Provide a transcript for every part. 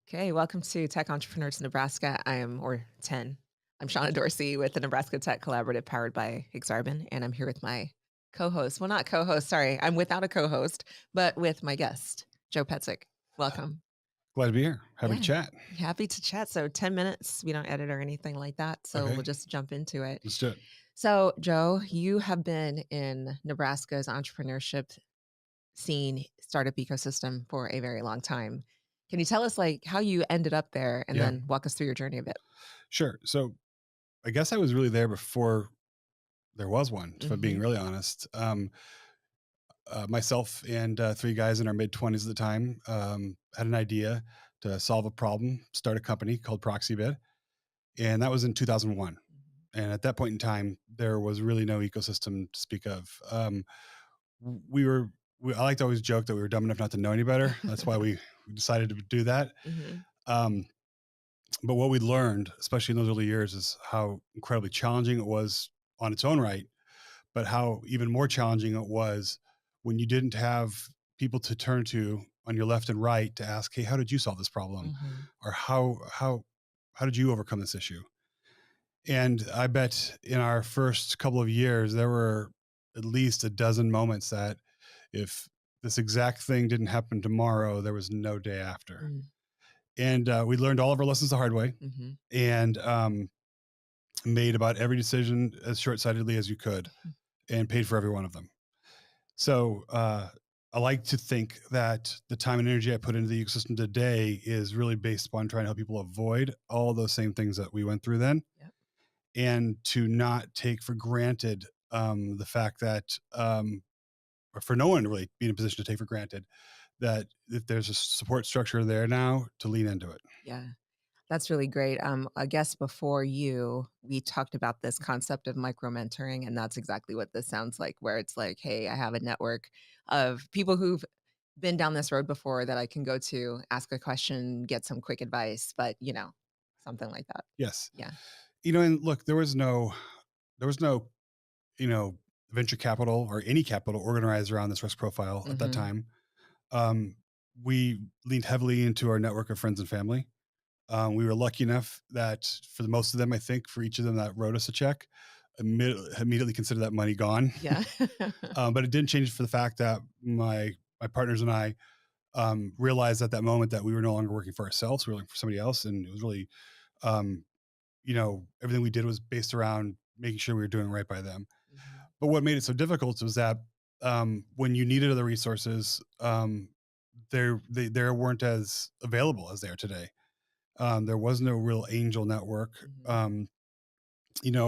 Okay, welcome to Tech Entrepreneurs Nebraska. or 10. I'm Shauna Dorsey with the Nebraska Tech Collaborative powered by Exarban, and I'm here with my co-host. Well, not co-host, sorry. I'm without a co-host, but with my guest, Joe Petsick. Welcome. Glad to be here. Happy to Yeah, chat. happy to chat. So 10 minutes, we don't edit or anything like that. So Okay, we'll just jump into it. let's do it. So, Joe, you have been in Nebraska's entrepreneurship scene, startup ecosystem for a very long time. Can you tell us like how you ended up there and Yeah, then walk us through your journey a bit? sure. So I guess I was really there before there was one, if I'm being Mhm. really honest. Myself and three guys in our mid 20s at the time had an idea to solve a problem, start a company called Proxibid. And that was in 2001. And at that point in time, there was really no ecosystem to speak of. We were, I like to always joke that we were dumb enough not to know any better. That's why we decided to do that. Mhm. Um, But what we learned, especially in those early years, is how incredibly challenging it was on its own right, but how even more challenging it was when you didn't have people to turn to on your left and right to ask, "Hey, how did you solve this problem?" Mhm. or how did you overcome this issue? And I bet in our first couple of years, there were at least a dozen moments that if this exact thing didn't happen tomorrow, there was no day after. Mm. And we learned all of our lessons the hard way. Mhm. And made about every decision as short-sightedly as you could and paid for every one of them. So I like to think that the time and energy I put into the ecosystem today is really based upon trying to help people avoid all those same things that we went through then, Yep. and to not take for granted the fact that, or for no one to really be in a position to take for granted that if there's a support structure there now to lean into it. Yeah. That's really great. I guess before you, we talked about this concept of micro mentoring, and that's exactly what this sounds like, where it's like, hey, I have a network of people who've been down this road before that I can go to, ask a question, get some quick advice, but something like that. Yes. Yeah. And look, there was no you know, venture capital or any capital organized around this risk profile at that Hmm. time. Um, we leaned heavily into our network of friends and family. We were lucky enough that for the most of them, I think for each of them that wrote us a check, immediately considered that money gone. Yeah. But it didn't change for the fact that my partners and I realized at that moment that we were no longer working for ourselves. We were working for somebody else. And it was really, um, everything we did was based around making sure we were doing right by them. Mhm. But what made it so difficult was that when you needed other resources, they weren't as available as they are today. There was no real angel network. Mhm.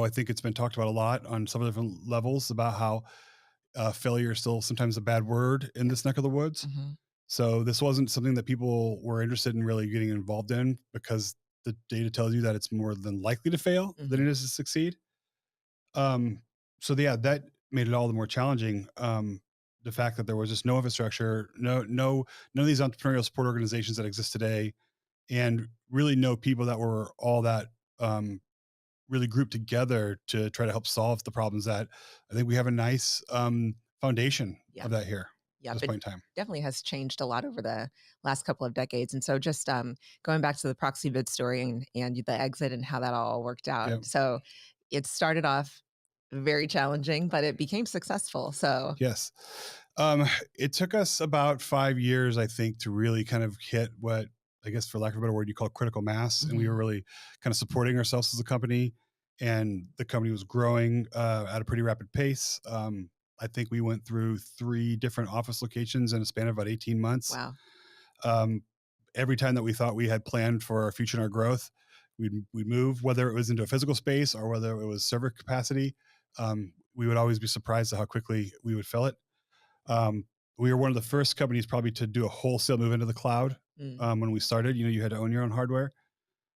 I think it's been talked about a lot on some different levels about how failure is still sometimes a bad word in Yep. this neck of the woods. Mhm. So this wasn't something that people were interested in really getting involved in because the data tells you that it's more than likely to fail than it Mhm. is to succeed. Um, so yeah, that made it all the more challenging. The fact that there was just no infrastructure, none of these entrepreneurial support organizations that exist today, and really no people that were all that um, really grouped together to try to help solve the problems that I think we have a nice foundation Yeah. of that here at Yep. this It point in time. definitely has changed a lot over the last couple of decades. And so just going back to the Proxibid story and the exit and how that all worked out. Yeah. So it started off very challenging, but it became successful. So Yes. Um, it took us about 5 years, I think, to really kind of hit what I guess, for lack of a better word, you call critical mass. And we were mhm. really kind of supporting ourselves as a company, and the company was growing at a pretty rapid pace. I think we went through 3 different office locations in a span of about 18 months. Wow. Um, every time that we thought we had planned for our future and our growth, we'd move, whether it was into a physical space or whether it was server capacity. We would always be surprised at how quickly we would fill it. Um, we were one of the first companies probably to do a wholesale move into the cloud. Mm. When we started, you had to own your own hardware.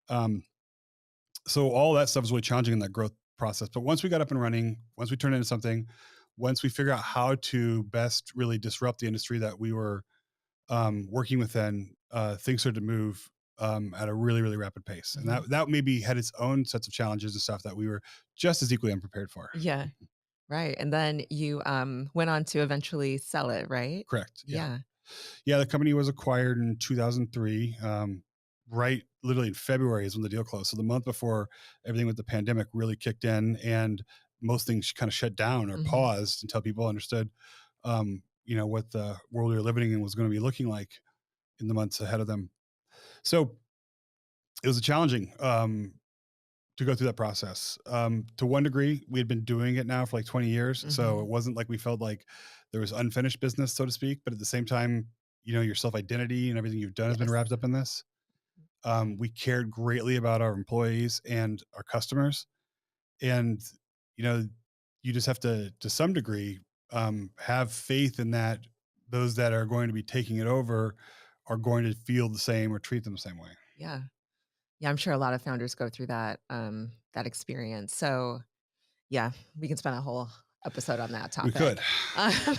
Um, so all that stuff was really challenging in that growth process. But once we got up and running, once we turned into something, once we figured out how to best really disrupt the industry that we were working within, things started to move at a really, really rapid pace. And Mhm. that maybe had its own sets of challenges and stuff that we were just as equally unprepared for. Yeah. Right. And then you went on to eventually sell it, right? Correct. Yeah. Yeah. Yeah. The company was acquired in 2003. right literally in February is when the deal closed. So the month before everything with the pandemic really kicked in, and most things kind of shut down or Mhm. paused until people understood, what the world we were living in was going to be looking like in the months ahead of them. So it was a challenging to go through that process. To one degree, we had been doing it now for like 20 years. So it Mhm. wasn't like we felt like there was unfinished business, so to speak. But at the same time, your self identity and everything you've done has been Yes. wrapped up in this. We cared greatly about our employees and our customers. And, you know, you just have to some degree, have faith in that those that are going to be taking it over are going to feel the same or treat them the same way. Yeah. Yeah, I'm sure a lot of founders go through that experience. So, yeah, we can spend a whole episode on that We could. topic. Um,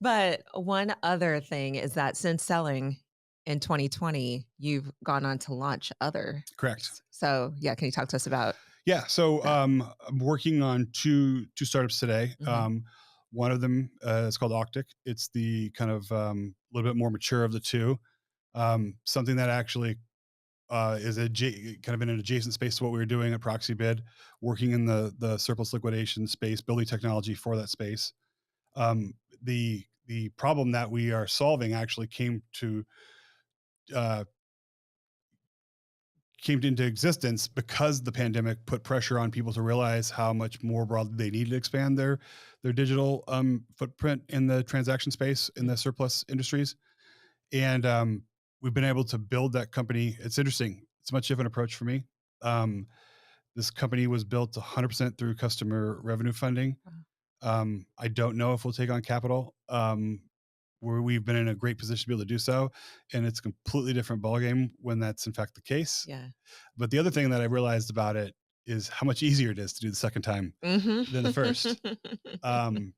but one other thing is that since selling in 2020, you've gone on to launch other. Correct. So, yeah, can you talk to us about Yeah. So that? I'm working on two startups today. Mhm. One of them is called Octic. It's the kind of little bit more mature of the two. Something that actually is kind of in an adjacent space to what we were doing at Proxibid, working in the surplus liquidation space, building technology for that space. The problem that we are solving actually uh, came into existence because the pandemic put pressure on people to realize how much more broadly they needed to expand their digital footprint in the transaction space in the surplus industries. And we've been able to build that company. It's interesting. It's a much different approach for me. Um, this company was built 100% through customer revenue funding. Wow. I don't know if we'll take on capital. Where we've been in a great position to be able to do so, and it's a completely different ballgame when that's in fact the case. Yeah. But the other thing that I realized about it is how much easier it is to do the second time Mhm. than the first. Um,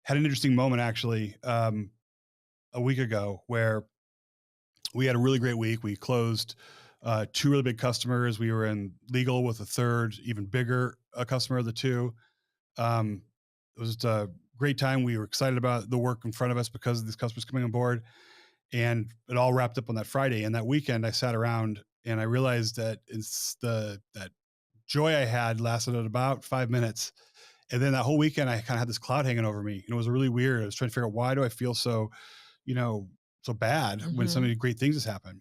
had an interesting moment actually a week ago where we had a really great week. We closed two really big customers. We were in legal with a third, even bigger customer of the two. It was a great time. We were excited about the work in front of us because of these customers coming on board, and it all wrapped up on that Friday. And that weekend, I sat around and I realized that it's that joy I had lasted at about 5 minutes. And then that whole weekend, I kind of had this cloud hanging over me. And it was really weird. I was trying to figure out, why do I feel so, you know, so bad when so Mhm. many great things has happened?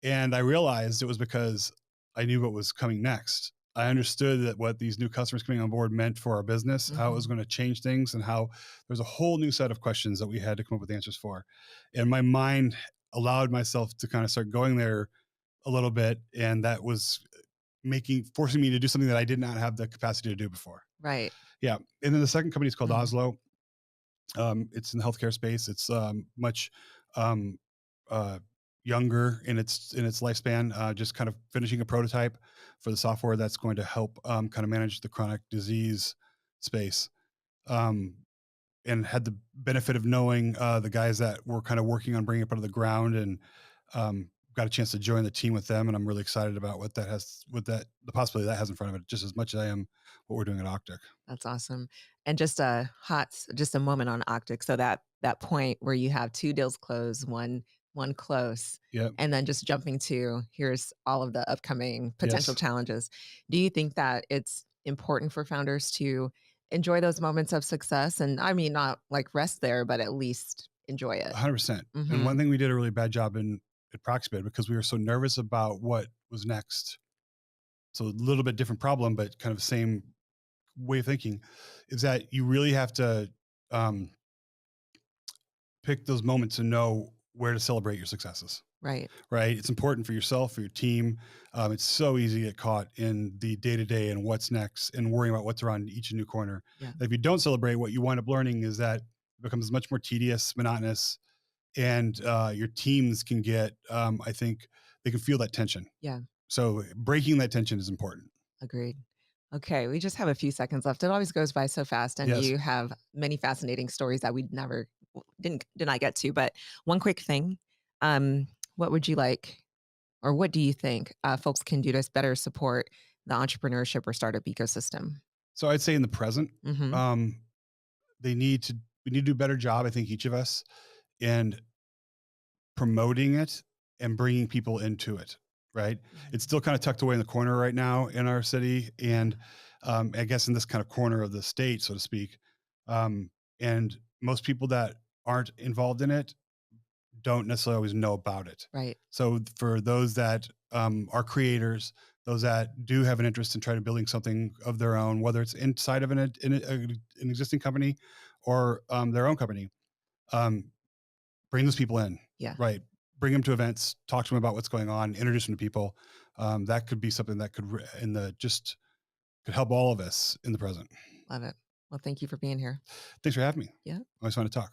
And I realized it was because I knew what was coming next. I understood that what these new customers coming on board meant for our business, how it was Mhm. going to change things, and how there's a whole new set of questions that we had to come up with answers for. And my mind allowed myself to kind of start going there a little bit. And that was forcing me to do something that I did not have the capacity to do before. Right. Yeah. And then the second company is called Mhm. Oslo. It's in the healthcare space. It's much um, uh, younger in its lifespan. Just kind of finishing a prototype for the software that's going to help kind of manage the chronic disease space. Um, and had the benefit of knowing the guys that were kind of working on bringing it out of the ground, and got a chance to join the team with them. And I'm really excited about the possibility that has in front of it, just as much as I am what we're doing at Octic. That's awesome. And just a moment on Octic. So that point where you have 2 deals closed, one close, Yeah. and then just jumping to here's all of the upcoming potential Yes. challenges. Do you think that it's important for founders to enjoy those moments of success? And I mean, not like rest there, but at least enjoy it. 100%. And one Mhm. thing we did a really bad job in at Proxibid, because we were so nervous about what was next. So a little bit different problem, but kind of same way of thinking, is that you really have to um, pick those moments and know where to celebrate your successes. Right. Right? It's important for yourself, for your team. It's so easy to get caught in the day to day and what's next and worrying about what's around each new corner. Yeah. And if you don't celebrate, what you wind up learning is that it becomes much more tedious, monotonous, and your teams can get, I think, they can feel that tension. Yeah. So breaking that tension is important. Agreed. Okay, we just have a few seconds left. It always goes by so fast, and Yes. you have many fascinating stories that we did not get to. But one quick thing, what would you like, or what do you think folks can do to better support the entrepreneurship or startup ecosystem? So I'd say in the present, Hmm. um, we need to do a better job, I think, each of us, in promoting it and bringing people into it, right? It's Mhm. still kind of tucked away in the corner right now in our city, and I guess in this kind of corner of the state, so to speak. Um, and most people that aren't involved in it don't necessarily always know about it. Right. So for those that are creators, those that do have an interest in trying to building something of their own, whether it's inside of an existing company or their own company, um, bring those people in, Yeah. right? Bring them to events, talk to them about what's going on, introduce them to people. That could be something that could in the just could help all of us in the present. Love it. Well, thank you for being here. Thanks for having me. Yeah. I always want to talk.